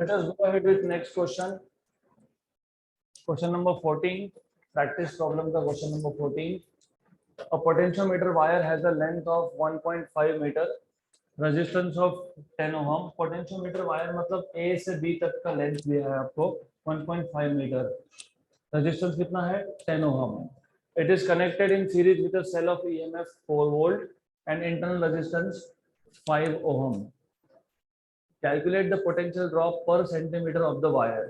Let us go ahead with next question. Question number 14. Practice problem का question number 14. A potentiometer wire has a length of 1.5 meter, resistance of 10 ohm. Potentiometer wire मतलब A से B तक का length दिया है आपको 1.5 metre. Resistance कितना है 10 ohm. It is connected in series with a cell of EMF 4 volt and internal resistance 5 ohm. Calculate the potential drop per centimeter of the wire.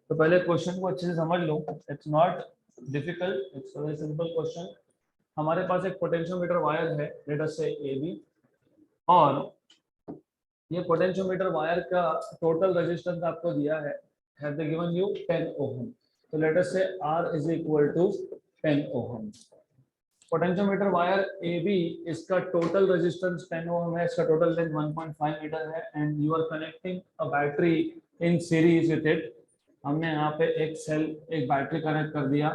तो पहले क्वेश्चन को अच्छे से समझ लो. It's not difficult. It's a very simple question. हमारे पास एक potentiometer wire है, लेट अस से AB, और ये पोटेंशियोमीटर वायर का टोटल रेजिस्टेंस आपको दिया है, have they given you 10 ohm. तो let us say R is equal to 10 ohm. Potentiometer wire AB, इसका टोटल रेजिस्टेंस 10 ओम है, इसका टोटल लेंथ 1.5 मीटर है, and you are connecting a battery in series with it. हमने यहाँ पे एक battery connect कर दिया.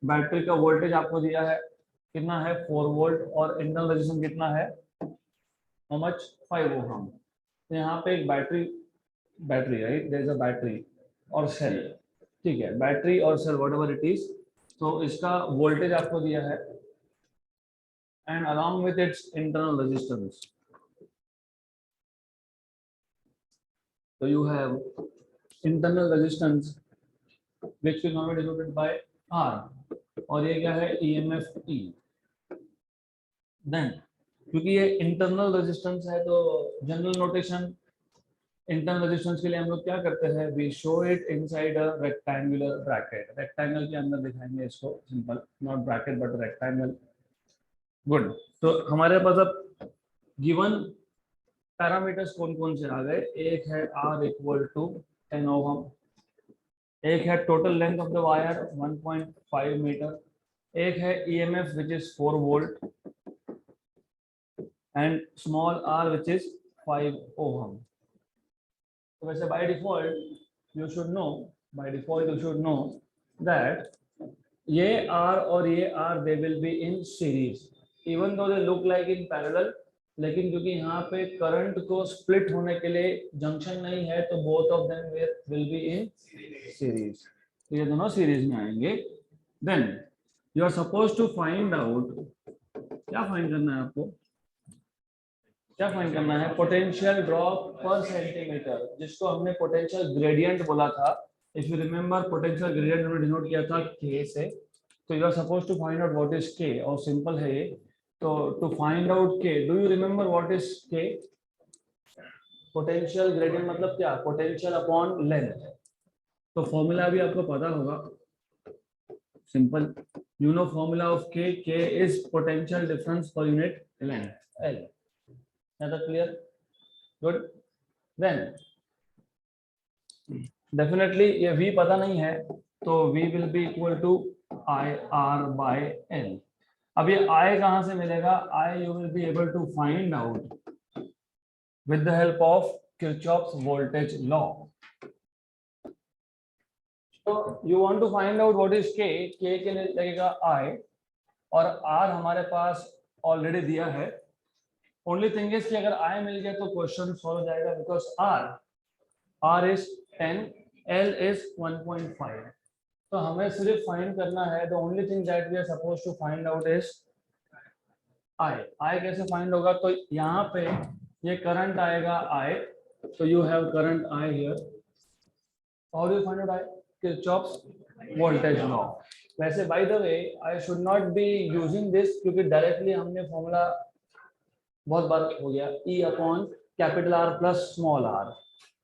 बैटरी का वोल्टेज आपको दिया है कितना है 4 वोल्ट, और इंटरनल रेजिस्टेंस कितना है हाउ मच 5 ओम. तो यहाँ पे एक battery right, there is a battery और सेल, ठीक है, बैटरी और सेल व्हाटएवर इट इज. तो इसका वोल्टेज आपको दिया है and along with its internal resistance. तो you have internal resistance which will not be denoted by R, और ये क्या है EMF E. देन क्योंकि ये इंटरनल रेजिस्टेंस है तो जनरल नोटेशन इंटरनल रेजिस्टेंस के लिए हम लोग क्या करते हैं, we show it inside a rectangular bracket. Rectangle के अंदर दिखाएंगे इसको, simple, not bracket but rectangle. Good. तो हमारे पास अब गिवन पैरामीटर्स कौन कौन से आ गए. एक है R इक्वल टू 10 ओम, एक है total length of the wire 1.5 metre, एक है EMF which is 4 volt, and small r which is 5 ohm. So वैसे by default you should know that ये r और ये r they will be in series even though they look like in parallel, लेकिन क्योंकि यहाँ पे current को split होने के लिए जंक्शन नहीं है तो both of them will be in series. तो ये दोनों सीरीज में आएंगे. Then you are supposed to find out, क्या फाइंड करना है आपको, क्या फाइंड करना है, पोटेंशियल ड्रॉप पर सेंटीमीटर, जिसको हमने पोटेंशियल ग्रेडियंट बोला था. If you remember potential gradient हमने डिनोट किया था K से. तो you are suppose to find out what is K, और सिंपल है ये. तो to find out K, do you remember what is K? Potential gradient मतलब क्या, पोटेंशियल अपॉन लेंथ. तो फॉर्मूला भी आपको पता होगा, simple, you know formula of K. K is potential difference per unit length, L. Is that clear? Good. Then definitely ये V पता नहीं है तो V will be equal to IR by L. अब ये I कहाँ से मिलेगा? I you will be able to find out with the help of Kirchhoff's voltage law. So you want to find out what is K. K के लिए लगेगा I, और R हमारे पास ऑलरेडी दिया है. ओनली थिंग इज कि अगर I मिल गया तो क्वेश्चन सॉल्व हो जाएगा, because R is 10, L is 1.5. तो हमें सिर्फ फाइंड करना है, the only thing that we are suppose to find out is I कैसे फाइंड होगा, तो यहाँ पे ये करंट आएगा I, तो you have current I here. How do you find out I? Kirchhoff's voltage law. वैसे by the way I should not be using this, क्योंकि डायरेक्टली हमने फॉर्मूला बहुत बार हो गया, E upon capital R plus small r.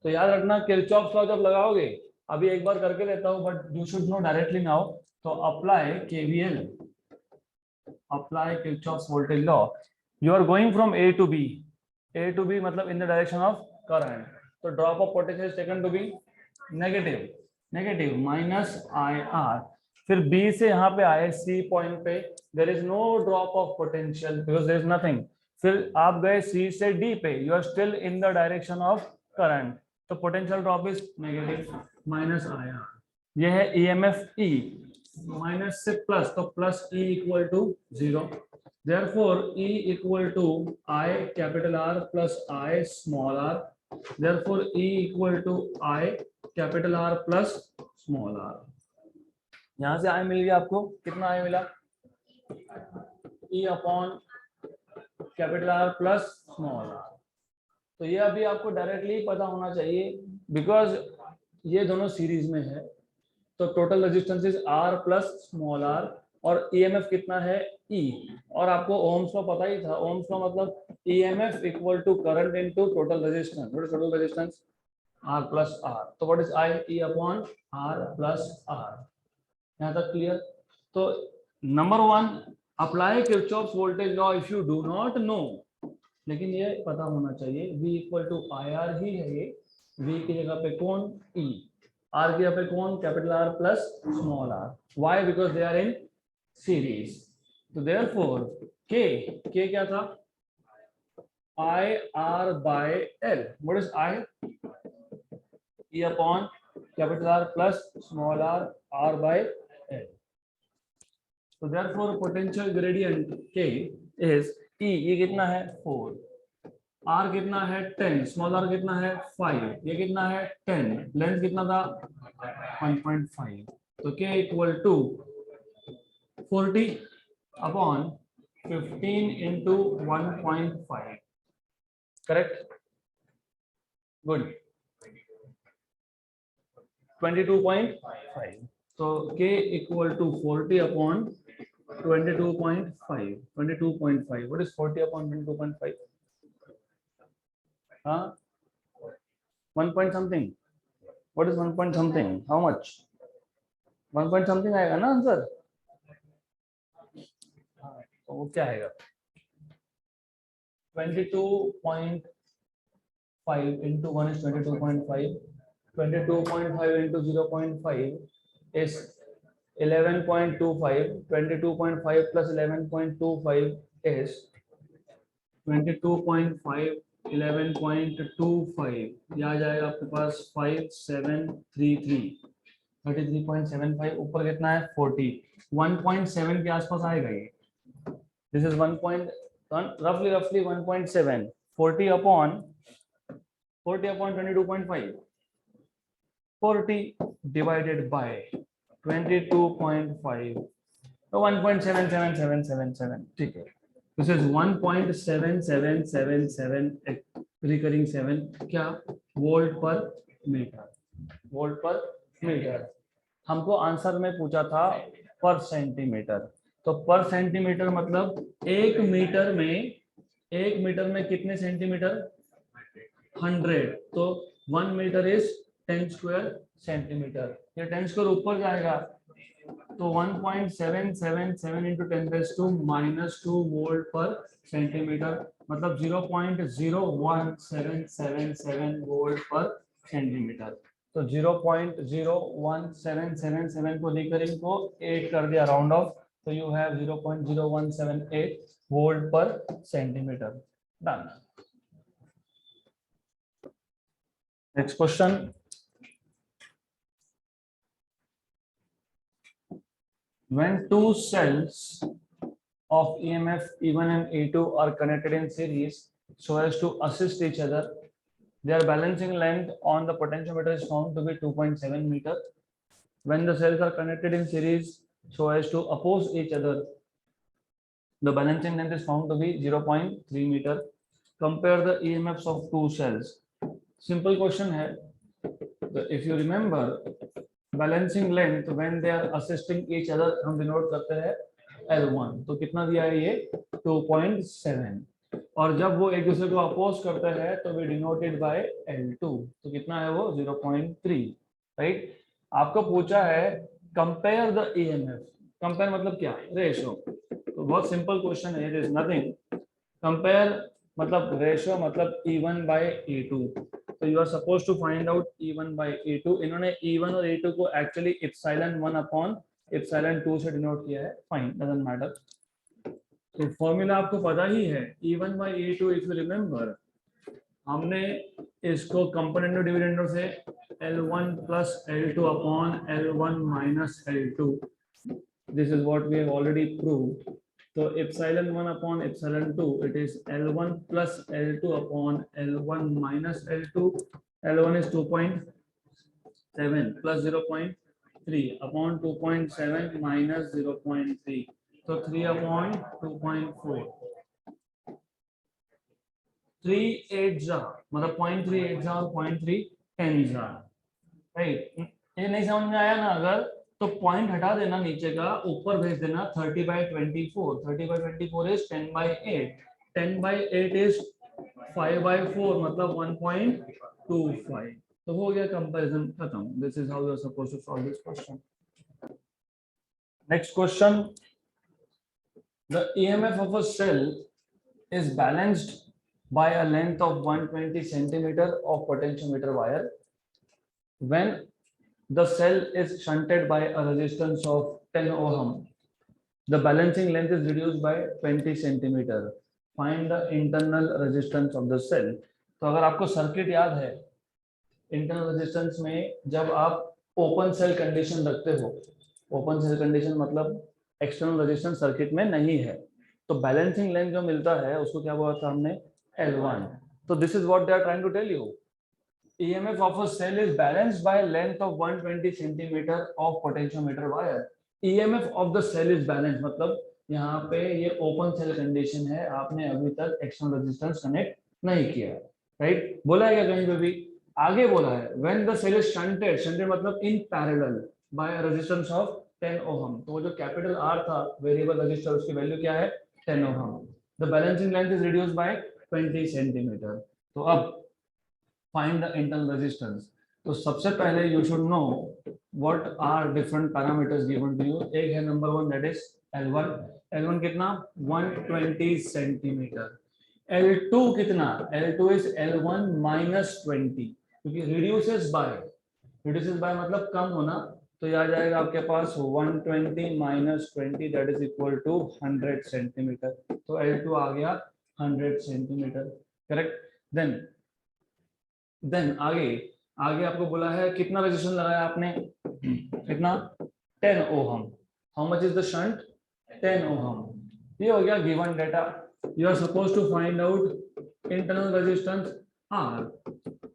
तो याद रखना Kirchhoff's law जब लगाओगे, अभी एक बार करके लेता हूं but you should know directly now. तो apply KVL, apply Kirchhoff's voltage law. You are going from A to B मतलब in the direction of current. तो drop of potential is taken to be negative minus IR. फिर B से यहाँ पे आए C point पे, there is no drop of potential because there is nothing. फिर आप गए C से D पे, you are still in the direction of current, तो potential drop is negative minus IR. ये है EMF E, माइनस से प्लस, तो plus E equal to 0. Therefore E equal to I capital R plus I small r therefore E equal to I capital R plus small r। यहां से I मिल गया आपको, कितना I मिला, E upon capital R plus small r। तो ये अभी आपको डायरेक्टली पता होना चाहिए बिकॉज ये दोनों सीरीज में है। तो total resistance is R plus small r और ईएमएफ कितना है E, और आपको ओम्स में पता ही था, ओम्स का मतलब EMF equal to current into total resistance, total resistance R plus R। तो what is I, E upon R plus R। यहाँ तक क्लियर। तो number 1, apply Kirchhoff's voltage law if you do not know, लेकिन ये पता होना चाहिए V equal to I R ही है ये, V की जगह पे कौन E, R की जगह पे कौन capital R plus small r। Why, because they are in series. तो देयरफॉर K क्या था, I R by L। What is I, E upon capital R plus small r, R by L। तो therefore potential gradient K is E, ये कितना है 4, R कितना है 10, small r कितना है 5, ये कितना है 10, लेंथ कितना था 1.5। तो K equal to 40 upon 15 into 1.5, correct, good, 22.5। तो K equal to 40 upon 22.5, 22.5। What is 40 upon 22.5, हाँ 1 point something। What is 1 point something, how much, 1 point something आएगा ना आंसर। तो वो क्या आएगा, 22.5 into 1 is 22.5, 22.5 into 0.5 is 11.25, 22.5 plus 11.25 is 22.5, 11.25, ये आ जाएगा आपके पास 5733, 33.75, ऊपर कितना है 40, 1.7 के आसपास आएगा ये। This is 1 point, roughly 1.7, 40 upon 22.5, 40 divided by 22.5, तो 1.77777, ठीक है। दिस इज 1.7777 रिकरिंग 7 क्या, वोल्ट पर मीटर, वोल्ट पर मीटर। हमको आंसर में पूछा था पर सेंटीमीटर, तो पर सेंटीमीटर मतलब एक मीटर में कितने सेंटीमीटर, 100, तो 1 मीटर इज 10 स्क्वायर सेंटीमीटर। ये 10 स्क्वायर ऊपर जाएगा तो 1.777 इंटू 10⁻⁻² वोल्ट पर सेंटीमीटर, मतलब 0.01777 वोल्ट पर सेंटीमीटर। तो 0.01777 को लेकर इनको 8 कर दिया राउंड ऑफ, तो यू हैव 0.0178 वोल्ट पर centimetre. Done. Next question, when two cells of EMF E1 and E2 are connected in series so as to assist each other, their balancing length on the potentiometer is found to be 2.7 meter. When the cells are connected in series so as to oppose each other, the balancing length is found to be 0.3 meter. Compare the EMFs of two cells. Simple question है, if you remember balancing length when they are assisting each other हम denote करते हैं L1, तो कितना दिया है ये 2.7, और जब वो एक दूसरे को अपोज करते हैं तो वी डिनोटेड बाय L2, तो कितना है वो 0.3, राइट। आपको पूछा है कंपेयर द EMF, कंपेयर मतलब क्या, रेशियो, तो बहुत सिंपल क्वेश्चन है, इट इज नथिंग। कंपेयर मतलब रेशियो मतलब E1 बाय E2, तो you are suppose to find out E1 by E2। इन्होंने E1 और E2 को एक्चुअली इप्सिलॉन 1 अपॉन इप्सिलॉन 2 से डिनोट किया है, फाइन, डजंट मैटर। तो फॉर्मूला आपको पता ही है, E1 by E2 if you remember, हमने इसको कंपोनेंट डिविडेंडर से L1 plus L2 upon L1 minus L2, this is what we have already proved. तो epsilon 1 upon epsilon 2 it is L1 plus L2 upon L1 minus L2. L1 is 2.7 plus 0.3 upon 2.7 minus 0.3. So 3 upon 2.4. 3 8 जा मतलब 0.38 जा और 0.3 10 जा, right. ये नहीं समझ में आया ना अगर, तो पॉइंट हटा देना नीचे का, ऊपर भेज देना 30/24. 30/24 इज 10/8. 10/8 इज 5/4 मतलब 1.25. तो हो गया कंपैरिजन खत्म. This is how you are supposed to solve this question. Next question. The EMF of a cell is balanced by a length of 120 centimeter of potentiometer wire when the cell is shunted by a resistance of 10 ohm. The balancing length is reduced by 20 centimeter. Find the internal resistance of the cell. तो अगर आपको circuit याद है, internal resistance में जब आप open cell condition रखते हो, ओपन सेल कंडीशन मतलब एक्सटर्नल रेजिस्टेंस सर्किट में नहीं है, तो बैलेंसिंग लेंथ जो मिलता है उसको क्या बोला था हमने, L1. तो this is what they are trying to tell you. EMF of a cell is balanced by a length of 120 centimeter of potentiometer wire. EMF of the cell is balanced मतलब यहाँ पे ये ओपन सेल कंडीशन है, आपने अभी तक external resistance connect नहीं किया, राइट. बोला है क्या कहीं पे भी? आगे बोला है when the cell is shunted. shunted मतलब in parallel by a resistance of 10 ohm. तो वो जो कैपिटल R था वेरिएबल रेजिस्टर, उसकी वैल्यू क्या है, 10 ohm. The balancing length is reduced by 20 centimeter. तो अब find the internal resistance. तो सबसे पहले you should know what are different parameters given to you. एक है number 1 that is L1. L1 कितना, 120 centimeter. L2 कितना, L2 is L1 minus 20 क्योंकि reduces by मतलब कम होना, तो ये आ जाएगा आपके पास 120 minus 20 that is equal to 100 centimeter. तो L2 आ गया 100 centimeter, करेक्ट. देन आगे आपको बोला है कितना रेजिस्टेंस लगाया आपने, कितना, 10 ohm. How much is the shunt, 10 ohm. ये हो गया given data. You are supposed to find out internal resistance R,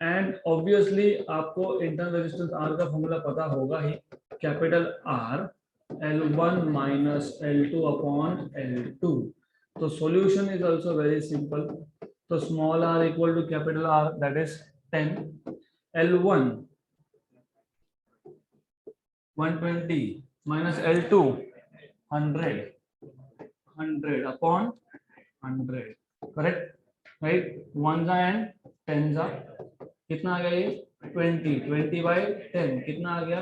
and obviously आपको इंटरनल रेजिस्टेंस R का फॉर्मूला पता होगा ही, capital R L1 minus L2 upon L2. तो solution is also very simple. तो small r equal to capital R, that is 10. L1 120 minus L2 100 upon 100, correct, right. 1 and 10 जा कितना आ गया, ये 20 by 10 कितना आ गया,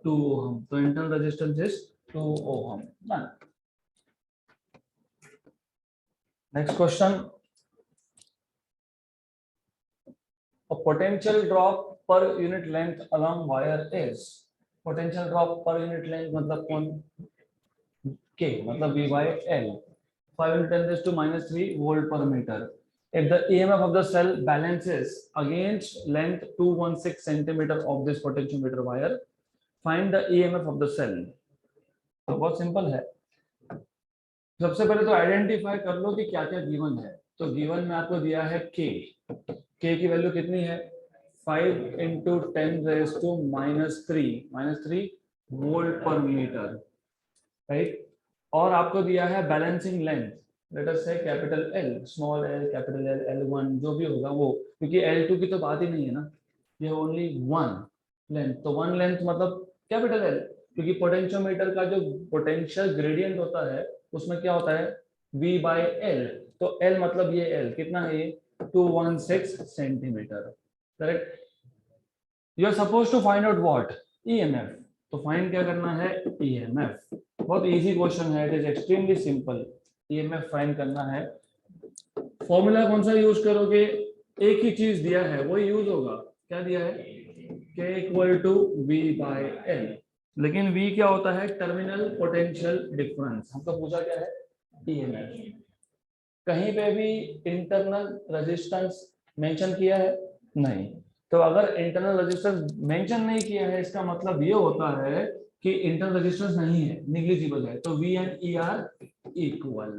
2 ohm. तो internal resistance is 2 ohm. Next question. A potential drop per unit length along wire is, potential drop per unit length मतलब कौन, K मतलब V by L. 5 into 10 raised to minus 3 volt per meter. If the EMF of the cell balances against length 216 centimeter of this potentiometer wire, find the EMF of the cell. तो बहुत simple है. सबसे पहले तो identify कर लो कि क्या क्या गिवन है. तो गिवन में आपको दिया है K की वैल्यू कितनी है, 5 into 10 raised to minus 3 volt पर मीटर, राइट. और आपको दिया है बैलेंसिंग लेंथ, लेट अस से capital L, small l, capital L, L1 जो भी होगा वो, क्योंकि L2 की तो बात ही नहीं है ना, ये ओनली वन लेंथ. तो वन लेंथ मतलब कैपिटल L, क्योंकि पोटेंशियोमीटर का जो पोटेंशियल ग्रेडियंट होता है उसमें क्या होता है, V by L. तो L मतलब ये L कितना है, ये 216 centimetre, correct. You are suppose to find out what, EMF. तो फाइंड क्या करना है, EMF. बहुत इजी क्वेश्चन है, it is extremely simple. EMF find करना है. फॉर्मूला कौन सा यूज करोगे, एक ही चीज दिया है वो यूज होगा. क्या दिया है, K equal to V by L. लेकिन V क्या होता है, टर्मिनल पोटेंशियल डिफरेंस. हमको पूछा क्या है, EMF. कहीं पे भी इंटरनल रेजिस्टेंस मेंशन किया है नहीं. तो अगर इंटरनल रेजिस्टेंस मेंशन नहीं किया है इसका मतलब ये होता है कि इंटरनल रेजिस्टेंस नहीं है, निग्लिजिबल है. तो V and E are equal,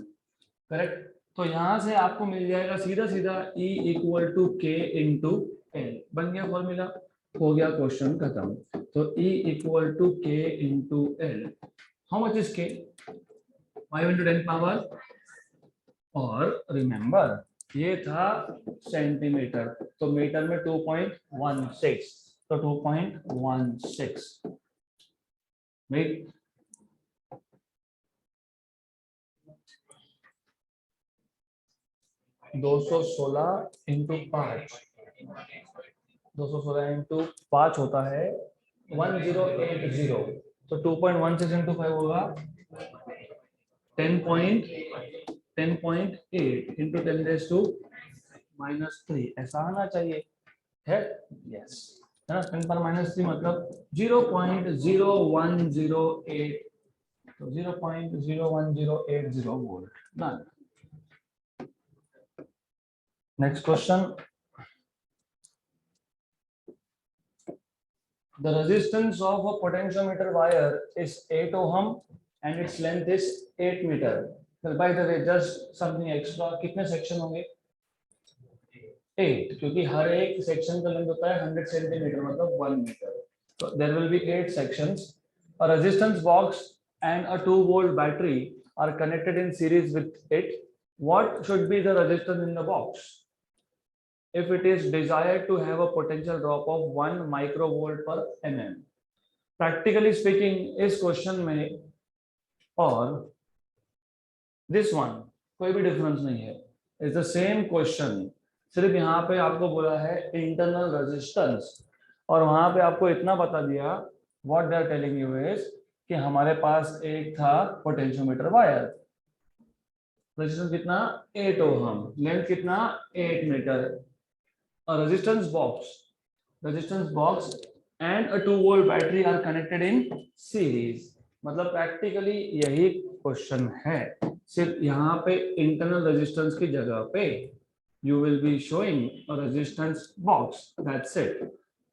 correct. तो यहां से आपको मिल जाएगा सीधा सीधा E equal to K into L, बन गया फॉर्मूला, हो गया क्वेश्चन खत्म। तो E equal to K into L, how much is K, 5 into 10 power, और रिमेंबर ये था सेंटीमीटर, तो मीटर में 2.16, तो 2.16 राइट। 216 इंटू 5, 216 इंटू 5 होता है 1080, तो 2.16 इंटू 5 होगा 10.8 इंटू 10⁻⁻3, ऐसा आना चाहिए है, यस, है ना। 10⁻³ मतलब 0.0108, तो 0.01080 volt, done. Next question, the resistance of a potentiometer wire is 8 ohm and its length is 8 meter. Well, by the way, just something extra, कितने सेक्शन होंगे, 8, क्योंकि हर एक सेक्शन का लेंथ होता है 100 सेंटीमीटर मतलब 1 metre, so there will be 8 sections. A resistance box and a 2-volt battery are connected in series with it. What should be the resistance in the box if it is desired to have a potential drop of 1 microvolt per mm? Practically speaking, इस question में और this one कोई भी difference नहीं है, it's the same question, सिर्फ यहाँ पे आपको बोला है इंटरनल रेजिस्टेंस, और वहां पे आपको इतना बता दिया, what they are telling you is कि हमारे पास एक था पोटेंशियोमीटर वायर, रेजिस्टेंस कितना 8 ओहम, लेंथ कितना 8 metre, a resistance box and a 2-volt battery are connected in series, मतलब प्रैक्टिकली यही क्वेश्चन है, सिर्फ यहाँ पे इंटरनल रेजिस्टेंस की जगह पे you will be showing a resistance box, that's it.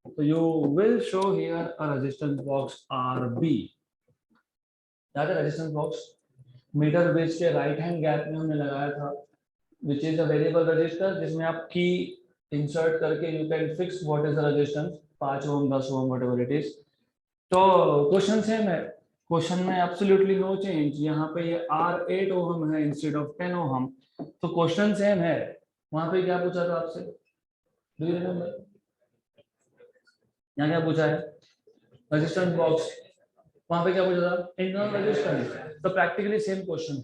So you will show here a resistance box RB, that is resistance box, metre base के राइट हैंड गैप में हमने लगाया था, which is a variable resistor, जिसमें आप key insert करके you can fix what is the resistance, 5 ohm 10 ohm whatever it is. तो question same है, क्वेश्चन में एब्सोल्युटली नो चेंज, यहाँ पे ये R 8 ओम है इंस्टेड ऑफ 10 ओम, तो क्वेश्चन सेम है। वहां पे क्या पूछा था आपसे, डू यू रिमेंबर, यहाँ क्या पूछा है, रेजिस्टेंस बॉक्स, वहां पे क्या पूछा था, इंटरनल रेजिस्टेंस, तो प्रैक्टिकली सेम क्वेश्चन,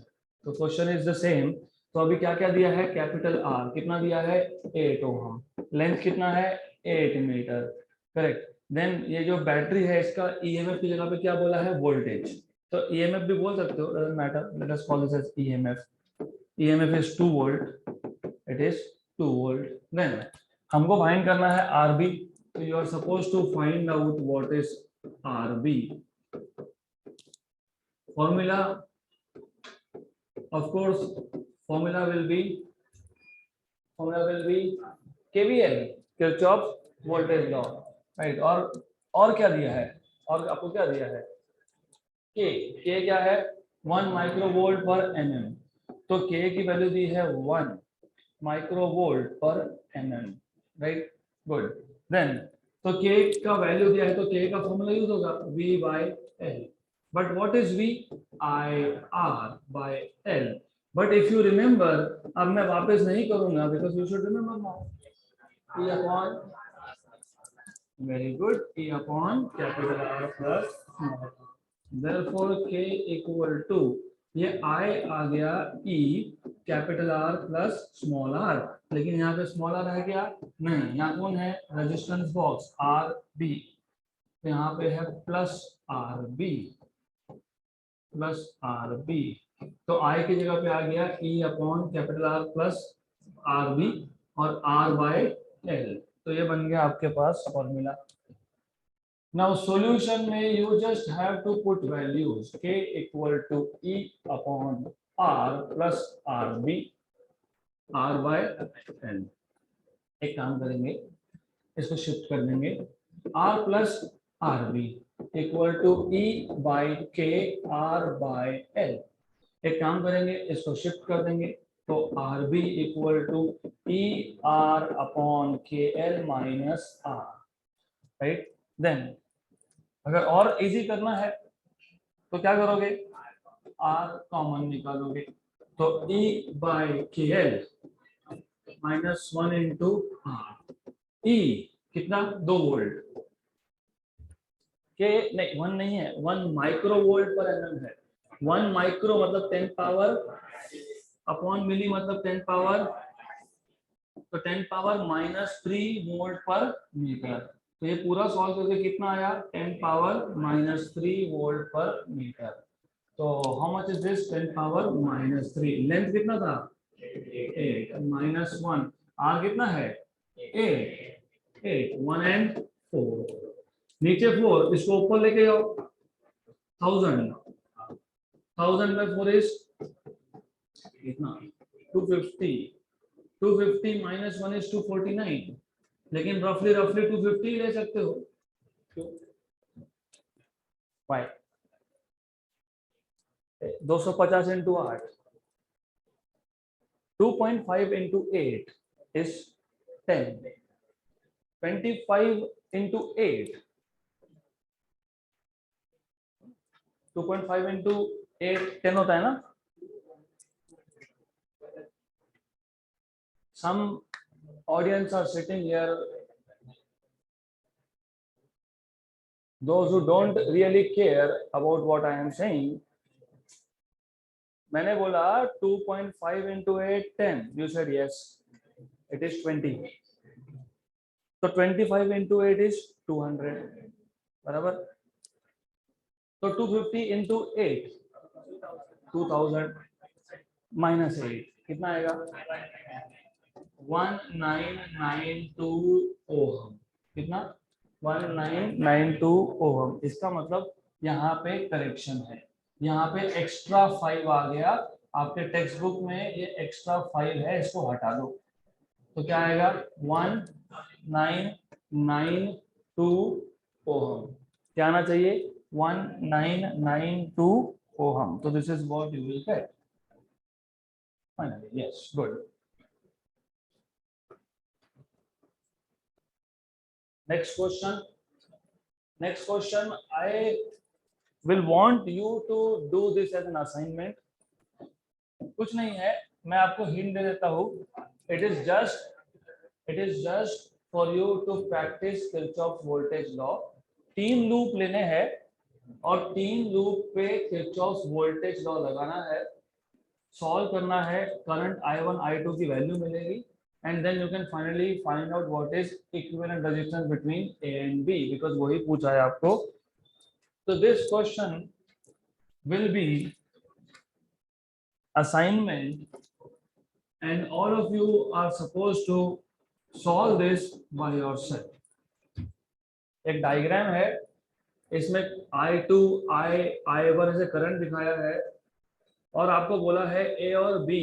तो क्वेश्चन इज द सेम। तो अभी क्या क्या दिया है, कैपिटल आर कितना दिया है 8 ओम, लेंथ कितना है 8 मीटर, करेक्ट। देन ये जो बैटरी है इसका ईएमएफ की जगह पे क्या बोला है, वोल्टेज, तो ईएमएफ भी बोल सकते हो, doesn't matter, let us call this as EMF, EMF is 2 volt, it is 2 volt. Then हमको फाइंड करना है आरबी, तो you are suppose to find out what is RB, formula of course formula will be KVL, Kirchhoff's voltage law, right। और क्या दिया है, और आपको क्या दिया है, K क्या है 1 माइक्रोवोल्ट पर mm, तो K की वैल्यू दी है 1 माइक्रोवोल्ट पर mm, राइट, गुड। देन तो K का वैल्यू दिया है तो K का फॉर्मूला यूज होगा V/L, but what is V, IR by L, but if you remember, अब मैं वापस नहीं करूंगा because you should remember now, E upon, very good, E upon capital R plus small r, therefore K equal to, ये I आ गया E capital R plus small r, लेकिन यहाँ पे स्मॉल r है क्या, नहीं, यहाँ कौन है, रेजिस्टेंस बॉक्स RB, तो यहाँ पे है प्लस RB, तो I की जगह पे आ गया E upon capital R plus RB और R/L, तो ये बन गया आपके पास फॉर्मूला। नाउ सॉल्यूशन में you just have to put values, K equal to E upon R plus RB R/L। एक काम करेंगे, इसको शिफ्ट कर देंगे, R plus RB equal to E by K R/L, एक काम करेंगे, इसको शिफ्ट कर देंगे, तो R be equal to E R upon K L minus R, right. Then अगर और इजी करना है तो क्या करोगे, आर कॉमन निकालोगे, तो ई बाय के एल माइनस 1 इंटू आर। ई कितना, 2 वोल्ट के, नहीं 1 नहीं है, 1 माइक्रो वोल्ट पर एनएम है। 1 माइक्रो मतलब 10 पावर अपॉन मिली मतलब 10 पावर, तो 10 पावर माइनस 3 वोल्ट पर मीटर। तो ये पूरा सॉल्व करके कितना आया, 10 पावर माइनस 3 वोल्ट पर मीटर। तो how much is this, 10 power minus 3। Length कितना था, 8 माइनस 1, आर कितना है 8, 1 एंड 4, नीचे 4, इसको ऊपर लेके जाओ, 1000, 1000 में 4 इज कितना, 250, 250 माइनस 1 इज 249, लेकिन रफली रफली 250 ही ले सकते हो, क्यों, Y 250 into 8, 2.5 into 8 is 10. 25 into 8. 2.5 into 8 10 होता है ना. Some audience are sitting here, those who don't really care about what I am saying. मैंने बोला 2.5 into 8 10. You said yes. It is 20. So 25 into 8 is 200. बराबर. तो 250 into 8 2000 minus 8 कितना आएगा, 1992 ohm. कितना, 1992 ओहम। इसका मतलब यहाँ पे करेक्शन है, यहाँ पे एक्स्ट्रा 5 आ गया, आपके टेक्स्ट बुक में ये एक्स्ट्रा 5 है, इसको हटा दो, तो क्या आएगा 1992 ओहम। क्या आना चाहिए, 1992 ओहम। तो this is what you will get finally. Yes, good. Next question. Next question. I will want you to do this as an assignment. कुछ नहीं है, मैं आपको हिंट दे देता हूँ. It is just for you to practice Kirchhoff's voltage law. 3 loop लेने हैं और 3 लूप पे Kirchhoff's voltage law लगाना है, सॉल्व करना है, करंट I1 I2 की वैल्यू मिलेगी, and then you can finally find out what is equivalent resistance between A and B, because वही पूछा है आपको. So this question will be assignment and all of you are supposed to solve this by yourself. एक diagram है, इसमें I2 I1 ऐसे current दिखाया है और आपको बोला है A और B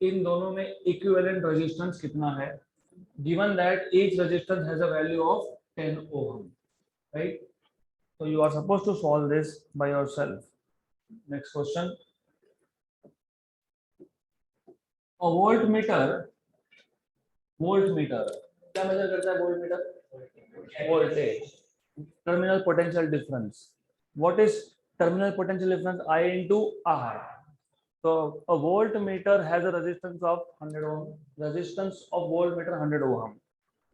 इन दोनों में इक्विवेलेंट रेजिस्टेंस कितना है, given that each resistance has a value of 10 ohm, right? So you are supposed to solve this by yourself. Next question. A voltmeter क्या मेजर करता है, voltmeter voltage, terminal potential difference. What is terminal potential difference? I into R. So a voltmeter has a resistance of 100 ohm. Resistance of voltmeter 100 ohm.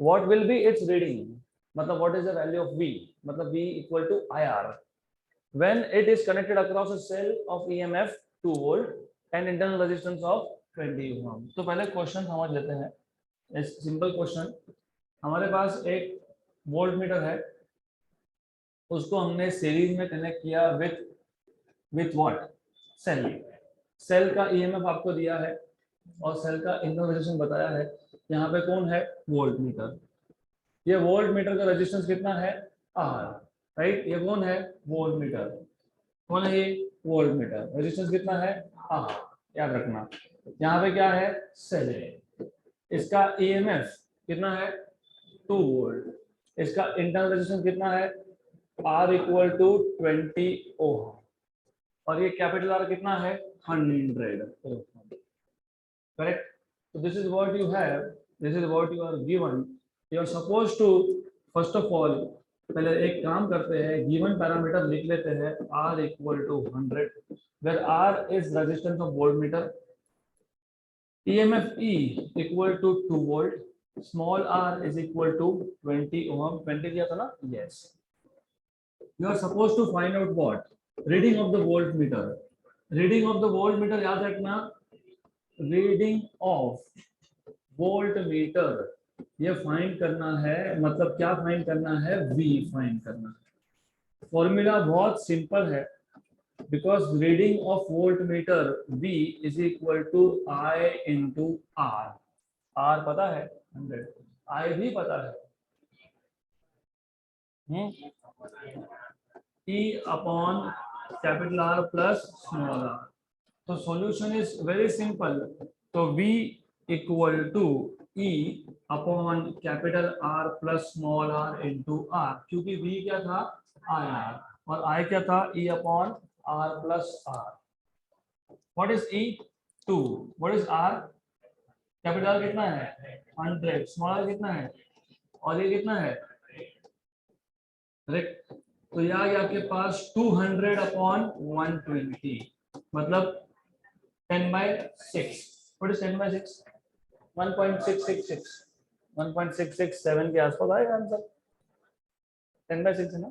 What will be its reading? मतलब what is the value of V? मतलब V equal to IR. When it is connected across a cell of EMF 2 volt and internal resistance of 20 ohm. तो पहले question समझ लेते हैं. Simple question, हमारे पास एक वोल्टमीटर है, उसको हमने सीरीज में कनेक्ट किया विथ व्हाट, सेल का ईएमएफ आपको दिया है और सेल का इंटरनल रेजिस्टेंस बताया है. यहाँ पे कौन है, वोल्टमीटर. ये वोल्टमीटर का रेजिस्टेंस कितना है, आर, राइट. ये कौन है, वोल्टमीटर. कौन है ये, वोल्टमीटर. रेजिस्टेंस कितना है, आर, याद रखना. यहाँ पे क्या है, सेल है, इसका ईएमएफ कितना है, 2 वोल्ट. इसका इंटरनल रेजिस्टेंस कितना है, R इक्वल टू 20 ओम. और ये कैपिटल आर कितना है 100, correct. So this is what you have, this is what you are given, you are supposed to first of all पहले एक काम करते हैं, गिवन पैरामीटर लिख लेते हैं R equal to 100 where R is resistance of voltmeter, EMF E equal to 2 volt, small r is equal to 20 ohm, 20 दिया था ना, yes. You are supposed to find out what reading of the voltmeter, reading of the voltmeter याद रखना, reading of voltmeter ये find करना है, मतलब क्या फाइंड करना है, V फाइंड करना है। फॉर्मूला बहुत सिंपल है, because reading of voltmeter V is equal to I into R, R पता है 100, I भी पता है E upon capital R plus small r, तो solution is very simple, तो V equal to E upon capital R plus small r into R, क्योंकि V क्या था IR और I क्या था E upon R plus R. What is E? 2. What is R? Capital R कितना है 100, small r कितना है और ये कितना है, करेक्ट। तो ये आ गया आपके पास 200 अपॉन 120, मतलब 10/6. What is 10/6? 1.666, 1.667 के आसपास आएगा आंसर। 10/6 है ना,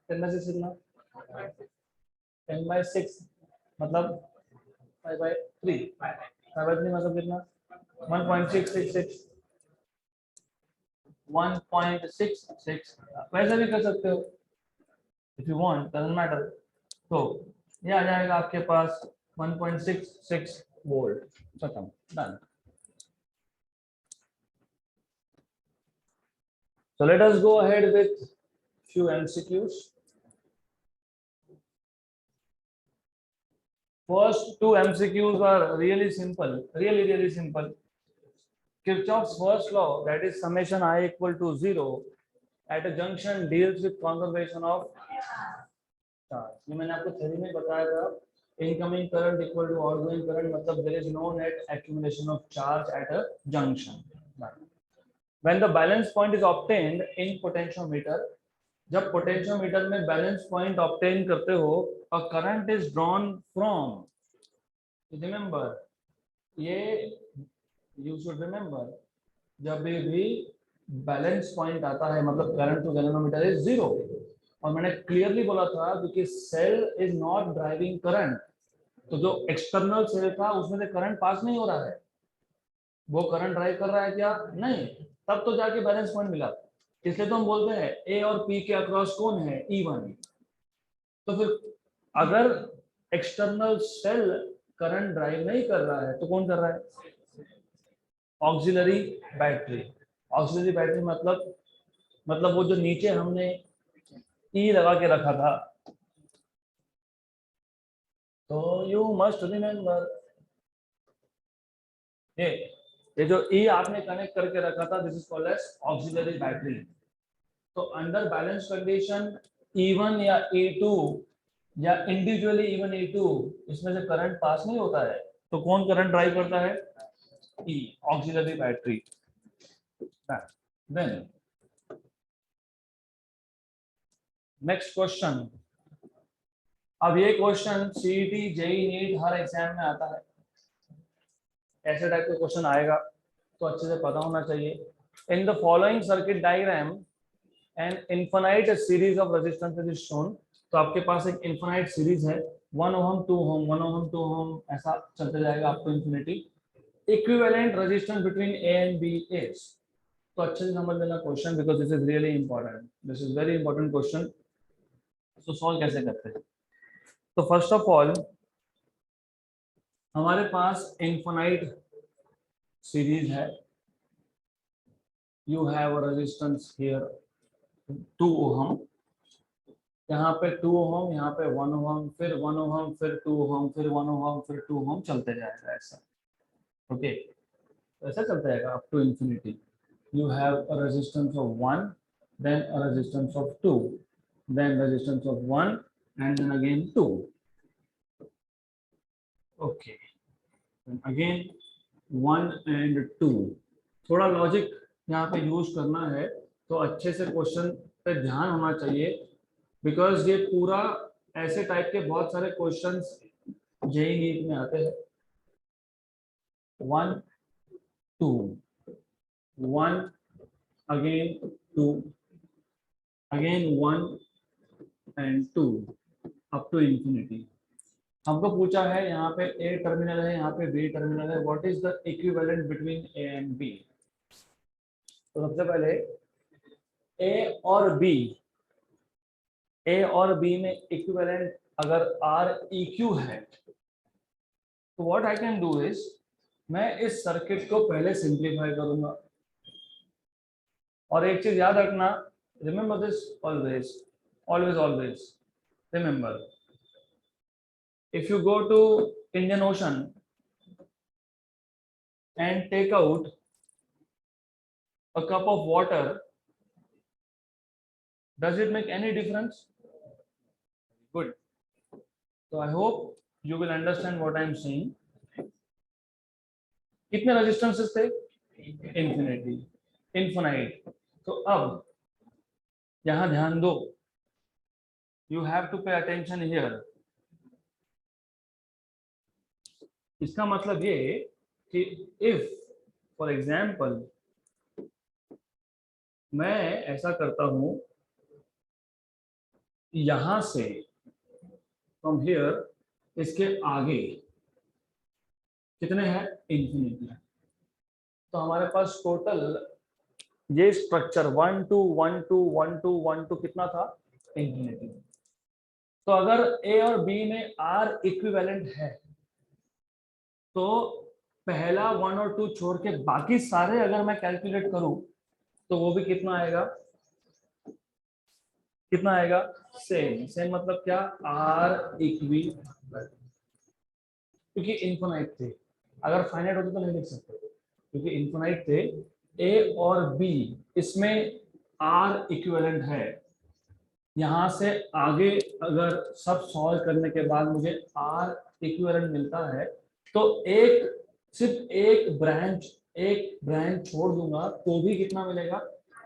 10/6 कितना, 10/6 मतलब 5/3, 5/3 मतलब कितना 1.666, 1.66, वैसे भी कर सकते हो if you want, doesn't matter। तो ये आ जाएगा आपके पास 1.66 वोल्ट, खत्म, done. So let us go ahead with few MCQs. First two MCQs are really simple, really simple. Kirchhoff's first law, that is summation I equal to 0 at a junction, deals with conservation of charge. ये मैंने आपको theory में बताया था, incoming current equal to outgoing current, मतलब there is no net accumulation of charge at a junction. When the balance point is obtained in potentiometer, जब potentiometer में balance point obtain करते हो, a current is drawn from, remember ये you should remember, जब भी balance point आता है मतलब करंट टू गैल्वेनोमीटर इज 0, और मैंने क्लियरली बोला था क्योंकि cell is not driving current, तो जो एक्सटर्नल सेल था उसमें से करंट पास नहीं हो रहा है, वो करंट ड्राइव कर रहा है क्या, नहीं, तब तो जाके बैलेंस पॉइंट मिला, इसलिए तो हम बोलते हैं ए और पी के अक्रॉस कौन है E1। तो फिर अगर एक्सटर्नल सेल करंट ड्राइव नहीं कर रहा है तो कौन कर रहा है, ऑक्सिलरी बैटरी। ऑक्सिलरी बैटरी मतलब वो जो नीचे हमने ई लगा के रखा था, तो यू मस्ट रिमेम्बर ये जो ई आपने कनेक्ट करके रखा था, this is called as auxiliary battery. तो अंडर बैलेंस कंडीशन E1 या E2 या इंडिविजुअली E1 E2 इसमें से करंट पास नहीं होता है, तो कौन करंट ड्राइव करता है, E, auxiliary battery. Then next question, अब ये क्वेश्चन सीईटी जेईई नीट हर एग्जाम में आता है, ऐसे टाइप का क्वेश्चन आएगा तो अच्छे से पता होना चाहिए। In the following circuit diagram an infinite series of resistance is shown, तो आपके पास एक इनफिनाइट सीरीज है, 1 ओम 2 ओम 1 ओम 2 ओम ऐसा चलते जाएगा up to infinity. Equivalent resistance between A and B is, तो अच्छे से समझ लेना question because this is really important, this is very important question. तो सॉल्व कैसे करते हैं, तो फर्स्ट ऑफ ऑल हमारे पास इनफिनाइट सीरीज है, you have a resistance here 2 ohm, यहाँ पे 2 ओम, यहाँ पे 1 ओम, फिर 1 ओम, फिर 2 ओम, फिर 1 ओम, फिर 2 ओम, चलते जाएगा ऐसा, ओके, ऐसा चलता जाएगा up to infinity. You have a resistance of 1, then a resistance of 2, then resistance of 1 and then again 2, okay, again 1 and 2, थोड़ा लॉजिक यहाँ पे यूज करना है, तो अच्छे से क्वेश्चन पे ध्यान होना चाहिए, बिकॉज ये पूरा ऐसे टाइप के बहुत सारे क्वेश्चंस जेई नीट में आते हैं। 1 2 1 again 2 again 1 and 2 up to infinity. हमको पूछा है यहाँ पे ए टर्मिनल है, यहाँ पे बी टर्मिनल है, what is the equivalent between A and B. तो सबसे पहले ए और बी में इक्विवेलेंट अगर आर ई क्यू है, तो what I can do is, मैं इस सर्किट को पहले सिंप्लीफाई करूंगा। और एक चीज याद रखना, remember this always always always remember, if you go to Indian Ocean and take out a cup of water, does it make any difference? Good. So I hope you will understand what I am saying. कितने resistances थे? Infinity, infinite. तो अब यहां ध्यान दो, you have to pay attention here. इसका मतलब ये कि if for example मैं ऐसा करता हूं, यहां से फ्रॉम हियर इसके आगे कितने हैं? इंफिनिटी। तो हमारे पास टोटल ये स्ट्रक्चर 1 2 1 2 1 2 1 2 कितना था? इंफिनिटी। तो अगर ए और बी में आर इक्विवेलेंट है, तो पहला 1 और 2 छोड़ के बाकी सारे अगर मैं कैलकुलेट करूं, तो वो भी कितना आएगा? कितना आएगा? सेम। सेम मतलब क्या? आर इक्विवेलेंट, क्योंकि इनफिनाइट थे। अगर फाइनाइट होते तो नहीं लिख सकते, क्योंकि इनफिनाइट थे। ए और बी इसमें आर इक्विवेलेंट है। यहां से आगे अगर सब सॉल्व करने के बाद मुझे आर इक्विवेलेंट मिलता है, तो सिर्फ एक ब्रांच छोड़ दूंगा तो भी कितना मिलेगा?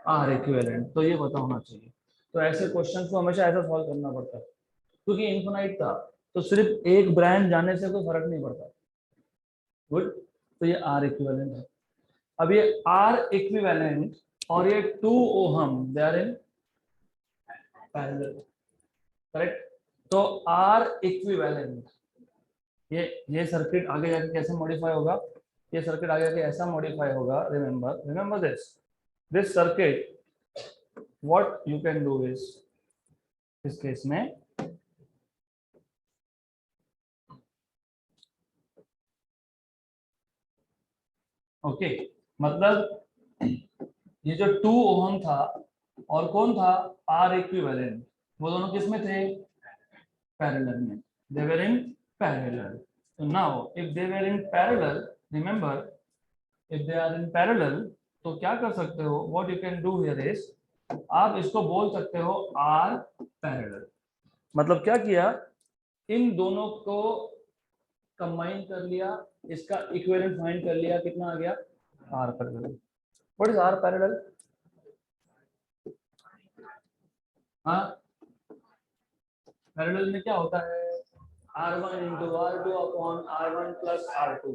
R equivalent. तो ये पता होना चाहिए। तो ऐसे क्वेश्चन को हमेशा ऐसा सॉल्व करना पड़ता है, क्योंकि इनफिनाइट था तो सिर्फ एक ब्रांच जाने से कोई फर्क नहीं पड़ता। गुड। तो ये आर इक्विवेलेंट है। अब ये आर इक्विवेलेंट और ये 2 ohm they are in parallel, correct. तो आर इक्विवेलेंट, ये सर्किट आगे जाके कैसे मॉडिफाई होगा? ये सर्किट आगे जाके ऐसा मॉडिफाई होगा, remember this circuit, what you can do is, इस केस में ओके, मतलब ये जो 2 ओहम था और कौन था? आर इक्विवेलेंट, वो दोनों किस में थे? पैरेलल में। They were in parallel. So now if they were in parallel, remember if they are in parallel, तो क्या कर सकते हो? What you can do here is, आप इसको बोल सकते हो R पैरेलल। मतलब क्या किया? इन दोनों को कंबाइन कर लिया, इसका इक्विवेलेंट फाइंड कर लिया, कितना आ गया? R parallel. What is R parallel? हाँ, पैरेलल में क्या होता है? R1 into R2 upon R1 plus R2।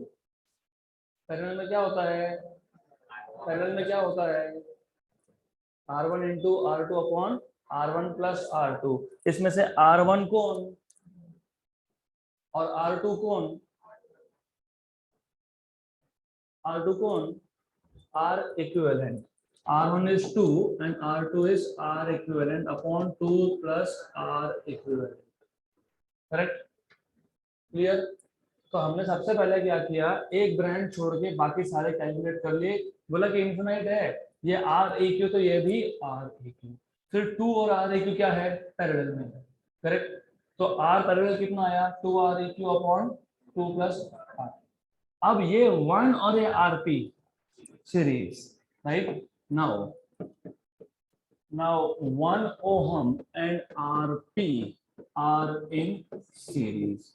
Parallel में क्या होता है? पैरेलल में क्या होता है? R1 into R2 upon R1 plus R2। इसमें से R1 कौन और R2 कौन? R2 कौन? R equivalent। R1 is 2 and R2 is R equivalent upon 2 plus R equivalent, correct? Clear? तो हमने सबसे पहले क्या किया? एक ब्रांच छोड़ के बाकी सारे कैलकुलेट कर लिए। बोला कि इनफिनाइट है, ये आर ए क्यू, तो ये भी आर ए क्यू। फिर 2 और आर ए क्यू क्या है? पैरेलल में है, करेक्ट। तो आर पैरेलल कितना आया? 2 R E Q upon 2 plus R. अब ये 1 और ये R P series, right? Now 1 ohm and RP are in series।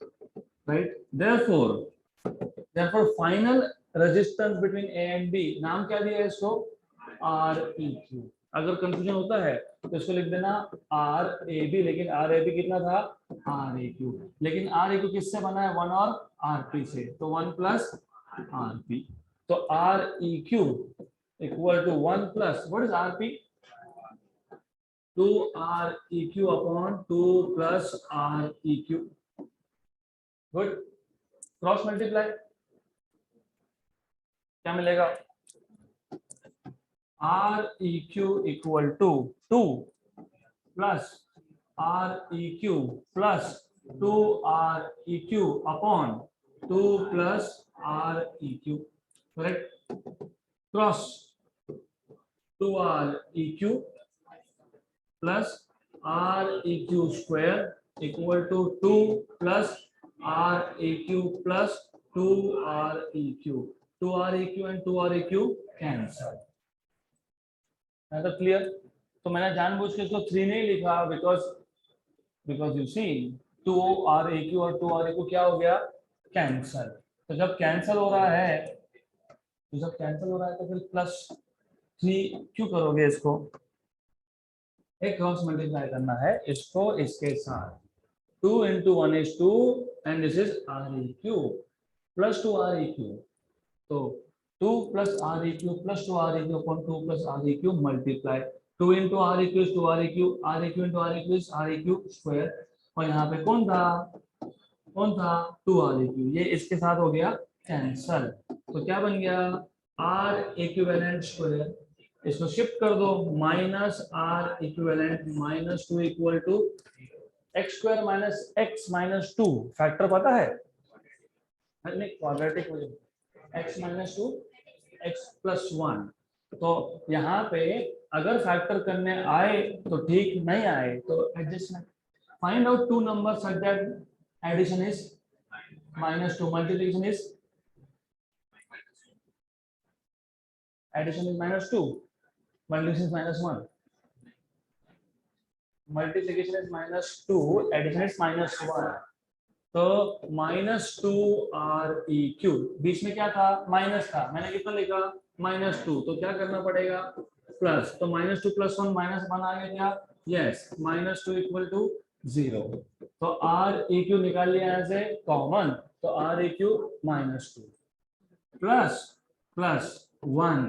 Right. therefore final resistance between A and B, नाम क्या दिया है इसको, आर ई क्यू। अगर कंफ्यूजन होता है तो इसको लिख देना आर ए बी, लेकिन आर ए बी कितना था, आर ए क्यू। लेकिन आर ए क्यू किससे बना है, 1 और आर पी से, तो 1 प्लस आर पी। तो R E Q equal to 1 plus what is R P, 2 R E Q upon 2 plus R E Q. Good, cross multiply क्या मिलेगा, R E Q equal to 2 plus R E Q plus 2 R E Q upon 2 plus R E Q, correct. Cross 2 R E Q plus R E Q square equal to 2 plus R E Q plus 2 R E Q. 2 R E Q and 2 R E Q cancel. तो clear. तो मैंने जानबूझ के इसको 3 नहीं लिखा, because you see 2 R E Q और 2 R E Q क्या हो गया, कैंसल। तो जब कैंसल हो रहा है, तो फिर प्लस 3 क्यों करोगे, इसको एक क्रॉस मल्टीप्लाई करना है इसको इसके साथ। 2 into 1 is 2 and this is REQ plus 2 REQ। तो 2 plus REQ plus 2 REQ upon 2 plus REQ multiply 2 into REQ is 2 REQ, REQ into REQ is REQ square। और यहाँ पे कौन था 2 REQ, ये इसके साथ हो गया कैंसल। तो क्या बन गया, R equivalent square, इसको शिफ्ट कर दो, minus R equivalent minus 2 equal to X square minus X minus 2, factor पता है, नहीं क्वाड्रेटिक हो जाए, एक्स माइनस 2 एक्स प्लस 1। तो यहाँ पे अगर फैक्टर करने आए तो ठीक, नहीं आए तो adjustment. Find out two number such that addition is -2, multiplication is -2, multiplication is -1, multiplication is -2, addition is -1। तो -2 REQ, बीच में क्या था, माइनस था, मैंने कितना लिखा -2, तो क्या करना पड़ेगा प्लस, तो -2 प्लस 1 -1 आ गया, यस, -2 इक्वल टू 0। तो REQ निकाल लिया यहाँ से कॉमन, तो REQ -2 प्लस प्लस 1,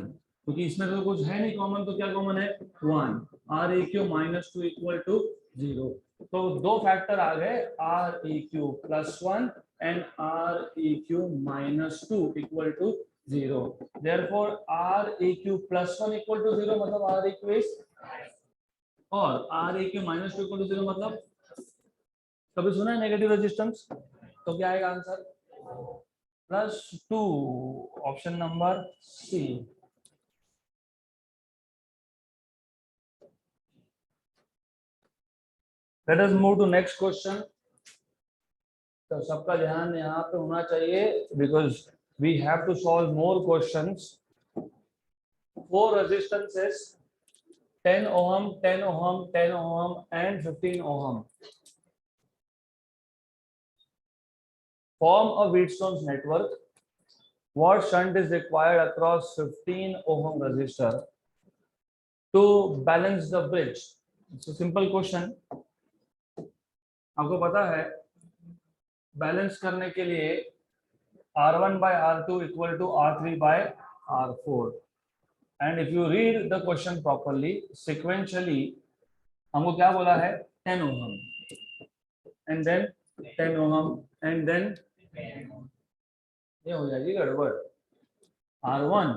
क्योंकि इसमें तो कुछ है नहीं कॉमन, तो क्या कॉमन है 1, REQ -2 इक्वल टू 0। तो दो फैक्टर आ गए, REQ plus 1 and REQ -2 equal to 0। Therefore REQ plus 1 equal to 0 मतलब REQ इज, और REQ -2 इक्वल टू 0 मतलब, कभी सुना है नेगेटिव रेजिस्टेंस, तो क्या आएगा answer +2, option number C. Let us move to next question। तो सबका ध्यान यहाँ पे होना चाहिए, because we have to solve more questions। 4 resistances 10 ohm, 10 ohm, 10 ohm and 15 ohm form a Wheatstone's network। What shunt is required across 15 ohm resistor to balance the bridge? It's a simple question। आपको पता है balance करने के लिए R1 by R2 equal to R3 by R4, and if you read the question properly sequentially, हमको क्या बोला है 10 ohm and then 10 ohm and then ये हो जाएगी गड़बड़, R1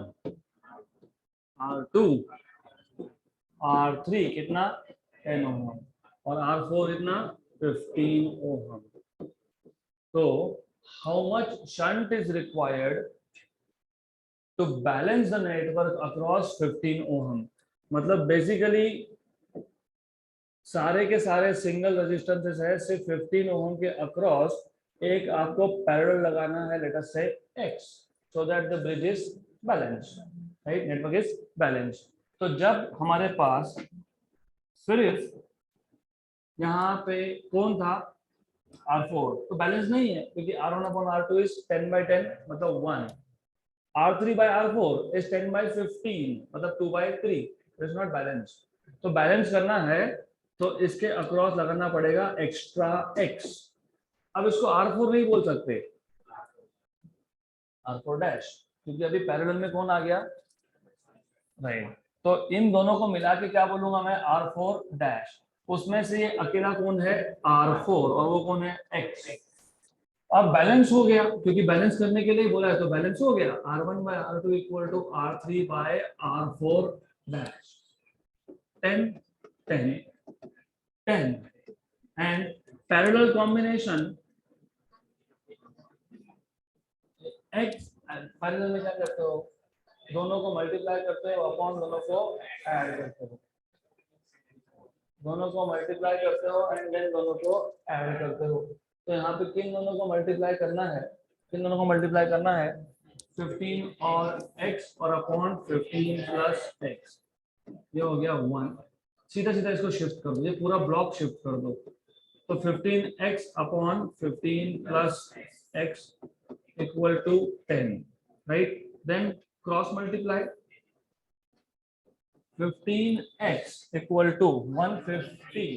R2 R3 कितना 10 ohm और R4 कितना 15 ohm। तो how much shunt is required to balance the network across 15 ohm? मतलब बेसिकली सारे के सारे सिंगल रेजिस्टेंसेस है, सिर्फ 15 ओम के अक्रॉस एक आपको पैरेलल लगाना है, लेट अस से x, so that the bridge is balanced, right, network is balanced. तो जब हमारे पास सिर्फ यहाँ पे कौन था R4 तो बैलेंस नहीं है क्योंकि R1/R2 इज 10/10 मतलब 1, R3/R4 is 10/15 मतलब 2/3, इट इज नॉट बैलेंस। तो बैलेंस करना है तो इसके अक्रॉस लगाना पड़ेगा एक्स्ट्रा x। अब इसको R4 नहीं बोल सकते, R4 डैश, क्योंकि अभी पैरेलल में कौन आ गया, राइट। तो इन दोनों को मिला के क्या बोलूंगा मैं, R4 डैश। उसमें से ये अकेला कौन है, R4, और वो कौन है, x। अब बैलेंस हो गया क्योंकि बैलेंस करने के लिए बोला है, तो बैलेंस हो गया, R1/R2 equal to R3/R4 dash, 10 10 10 and parallel combination x। Parallel में क्या करते हो, दोनों को मल्टीप्लाई करते हो अपॉन दोनों को ऐड करते हो, दोनों को मल्टीप्लाई करते हो एंड देन दोनों को ऐड करते हो। तो यहाँ पे किन दोनों को मल्टीप्लाई करना है, किन दोनों को मल्टीप्लाई करना है, 15 और x और अपॉन 15 प्लस x, ये हो गया 1। सीधा सीधा इसको शिफ्ट कर दो, ये पूरा ब्लॉक शिफ्ट कर दो। तो 15x upon 15 plus x equal to 10, right. Then cross multiply, 15x equal to 150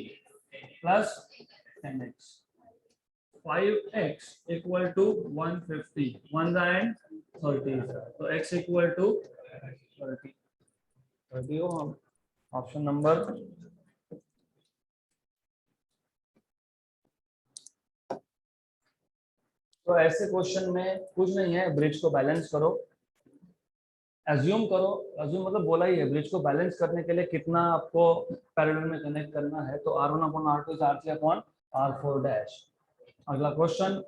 plus 10x, 5x equal to 150, 1 and 30, so x equal to 30, 30 हो हम ऑप्शन नंबर। तो ऐसे क्वेश्चन में कुछ नहीं है, ब्रिज को बैलेंस करो, एज्यूम करो, एज्यूम मतलब बोला ही है, ब्रिज को बैलेंस करने के लिए कितना आपको पैरेलल में कनेक्ट करना है, तो R1/R2 is R3/R4 डैश। अगला question,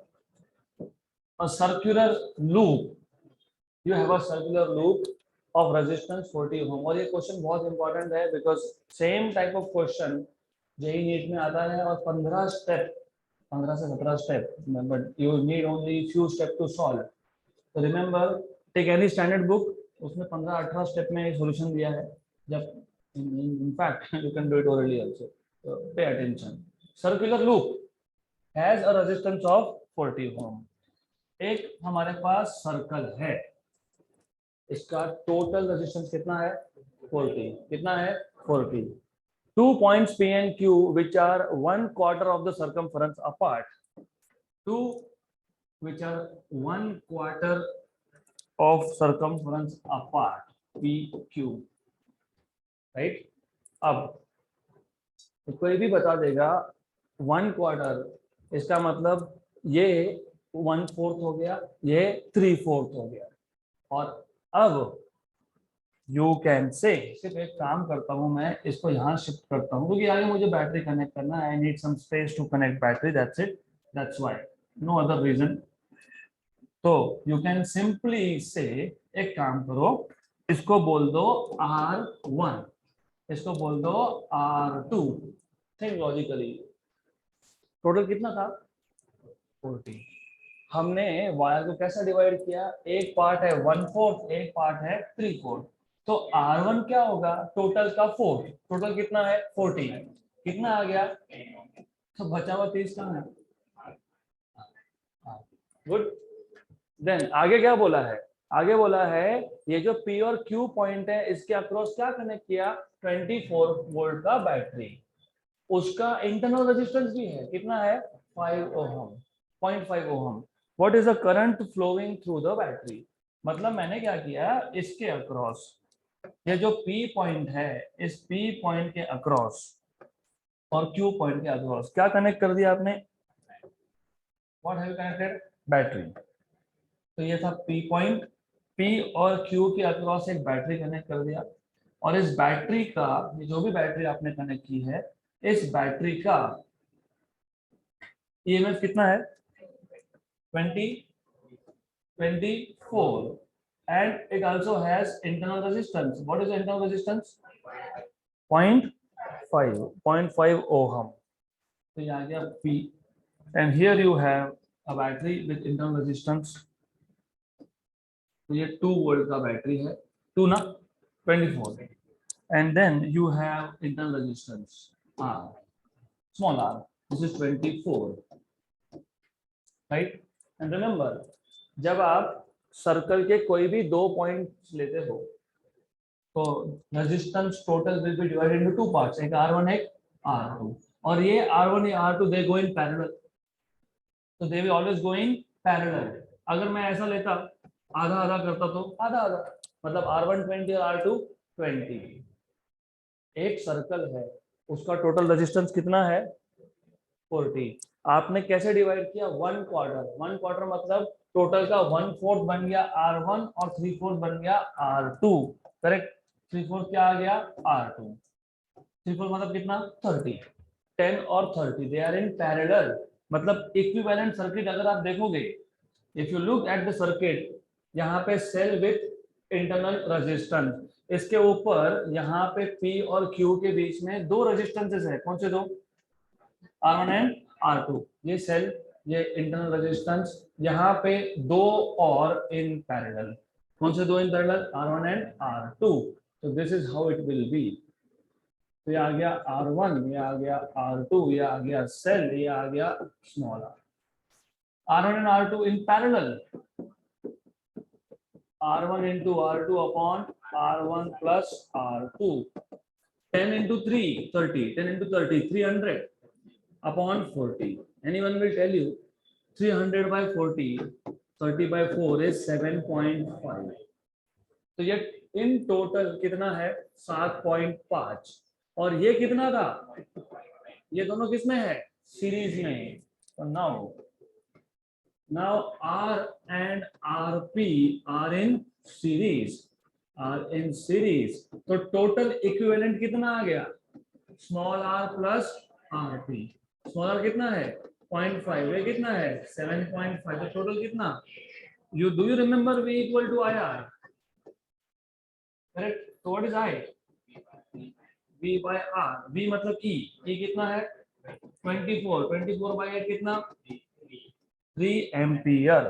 a circular loop, you have a circular loop of resistance 40 ohm। और ये क्वेश्चन बहुत इंपॉर्टेंट है because same type of question JEE NEET में आता है और 15 स्टेप, 15 से 17 step, but you need only few step to solve. तो remember, take any standard book, उसमें 15-18 स्टेप में सॉल्यूशन दिया है। जब in fact you can do it orally also, so pay attention। circular loop has a resistance of 40 ohm। एक हमारे पास circle है, इसका टोटल रेजिस्टेंस कितना है, 40, कितना है, 40। 2 points P and Q which are 1/4 of the circumference apart, 2 which are 1/4 of circumference apart, P Q, right। अब तो कोई भी बता देगा 1/4, इसका मतलब ये 1/4 हो गया, ये 3/4 हो गया। और अब यू कैन से, सिर्फ एक काम करता हूं मैं, इसको यहाँ शिफ्ट करता हूँ क्योंकि आगे मुझे बैटरी कनेक्ट करना है, I need some space to connect battery, that's it, that's why, no other reason. तो यू कैन सिंपली से, एक काम करो, इसको बोल दो R1, इसको बोल दो R2, थिंक लॉजिकली। टोटल कितना था, 40। हमने वायर को कैसे डिवाइड किया, एक पार्ट है 1/4, एक पार्ट है 3/4। तो R1 क्या होगा, टोटल का 4, टोटल कितना है 40, कितना आ गया, तो बचा हुआ 30 कहाँ है, गुड। देन आगे क्या बोला है, आगे बोला है ये जो P और Q पॉइंट है इसके अक्रॉस क्या कनेक्ट किया, 24 वोल्ट का बैटरी, उसका इंटरनल रेजिस्टेंस भी है, कितना है, 5 ohm, 0.5 ohm. What is the current flowing through the battery, मतलब मैंने क्या किया, इसके अक्रॉस ये जो P पॉइंट है, इस P पॉइंट के अक्रॉस और Q पॉइंट के अक्रॉस क्या कनेक्ट कर दिया आपने, what have you connected, battery. तो ये था P पॉइंट, P और Q के अक्रॉस एक बैटरी कनेक्ट कर दिया, और इस बैटरी का, ये जो भी बैटरी आपने कनेक्ट की है, इस बैटरी का ईएमएफ कितना है, 24, and it also has internal resistance। what is the internal resistance, 0.5 ohm। तो ये आ गया P, and here you have a battery with internal resistance, तो ये 2 वोल्ट का बैटरी है, 2 ना 24, and then you have internal resistance R, small r, this is 24, right. And remember, जब आप सर्कल के कोई भी दो पॉइंट्स लेते हो तो resistance total will be divided into two parts, एक R1 एक R2, और ये R1 या R2 they go in parallel, तो they will always go in parallel. अगर मैं ऐसा लेता, आधा आधा करता तो आधा आधा, मतलब R1 20 और R2 20। एक सर्कल है, उसका टोटल रेजिस्टेंस कितना है 40। आपने कैसे डिवाइड किया, वन क्वार्टर, वन क्वार्टर मतलब टोटल का 1/4 बन गया R1 और 3/4 बन गया R2, करेक्ट। 3/4 क्या आ गया R2, 3/4 मतलब कितना 30। 10 और 30 दे आर इन पैरेलल, मतलब इक्विवेलेंट सर्किट। अगर आप देखोगे, if you look at the circuit, यहाँ पे सेल विथ इंटरनल रेजिस्टेंस, इसके ऊपर यहाँ पे P और Q के बीच में दो रेजिस्टेंसेस है, कौन से दो, R1 एंड R2। ये सेल, ये इंटरनल रेजिस्टेंस, यहाँ पे दो और इन पैरेलल, कौन से दो in parallel, R1 and R2। तो this is how it will be. तो ये आ गया R1, ये आ गया R2, ये आ गया सेल, ये आ गया small r। R1 and R2 in parallel, R1 into R2 upon R1 plus R2, 10 into 3 30, 10 into 30 300 upon 40। Anyone will tell you 300 by 40, 30 by 4 is 7.5। तो ये इन टोटल कितना है 7.5, और ये कितना था, ये दोनों किसमें है सीरीज में। तो now R and RP are in series, तो टोटल इक्विवेलेंट कितना आ गया, small r plus RP। Small r कितना है 0.5, ये कितना है 7.5, तो टोटल कितना, you do you remember V equal to IR, correct. तो what is I, V by R, V मतलब E, E कितना है 24, 24 by 8 कितना 3 ampere.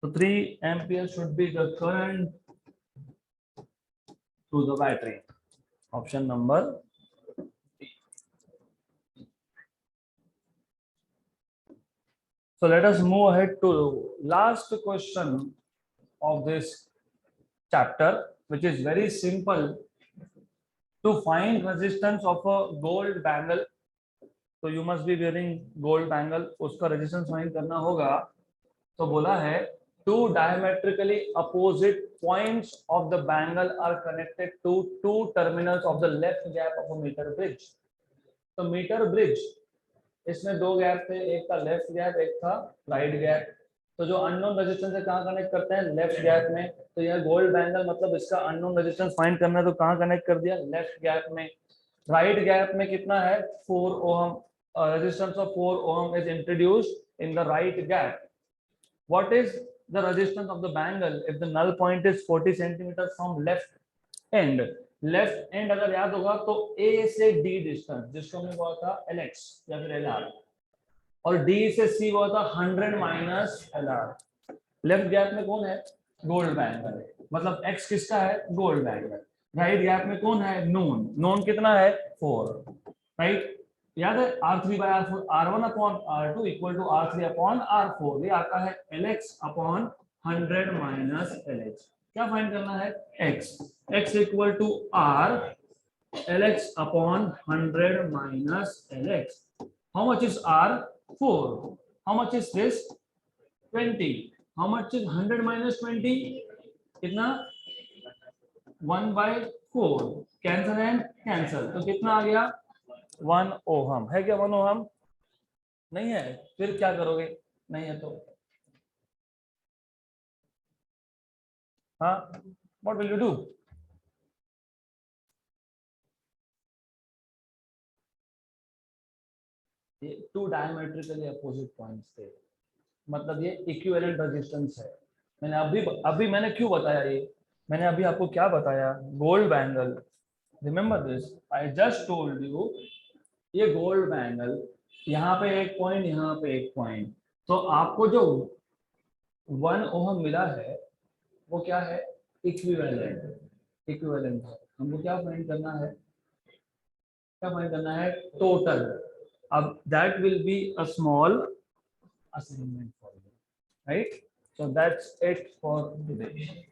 So 3 ampere should be the current through the battery. Option number D. So let us move ahead to last question of this chapter, which is very simple. To find resistance of a gold bangle, so you must be wearing gold bangle, उसका resistance find करना होगा। तो बोला है two diametrically opposite points of the bangle are connected to two terminals of the left gap of a meter bridge। तो metre bridge, इसमें दो gap थे, एक था लेफ्ट गैप, एक था राइट गैप। तो जो अननोन रेजिस्टेंस है कहाँ कनेक्ट करते हैं, लेफ्ट गैप में। तो यह गोल्ड बैंगल मतलब इसका अननोन रेजिस्टेंस फाइंड करना है, तो कहाँ कनेक्ट कर दिया, लेफ्ट गैप में। राइट गैप में कितना है 4 ohm, resistance of 4 ohm is introduced in the right gap. What is the resistance of the bangle if the null point is 40 centimeters from left end? Left and अगर याद होगा तो A से D distance, जिसको हमने बोला था LX या फिर LR, और D से C हुआ था 100 माइनस LR। लेफ्ट गैप में कौन है, गोल्ड बैंगल, मतलब X किसका है, गोल्ड बैंगल। राइट गैप में कौन है, नोन, नोन कितना है 4, राइट। याद है R3 by R4, R1 upon R2 equal to R3 upon R4, ये आता है LX upon 100 माइनस LH। क्या फाइंड करना है, X, X equal to R LX upon 100 minus LX। How much is R, 4, how much is this 20, how much is 100 minus 20, कितना 1/4, cancel and cancel, तो कितना आ गया 1 ओहम। है क्या 1 ओहम, नहीं है, फिर क्या करोगे, नहीं है तो हाँ, what will you do, ये टू डायमेट्रिकली अपोजिट पॉइंट्स थे, मतलब ये इक्विवेलेंट रेजिस्टेंस है। मैंने अभी मैंने क्यों बताया ये, मैंने अभी आपको क्या बताया, gold bangle, remember this, I just told you, ये गोल्ड बैंगल, यहाँ पे एक पॉइंट, यहाँ पे एक पॉइंट, तो आपको जो 1 ओहम मिला है वो क्या है, इक्विवेलेंट, इक्विवेलेंट है। हमको क्या फाइंड करना है, क्या फाइंड करना है, टोटल। अब that will be a small assignment for you, right? So that's it for today.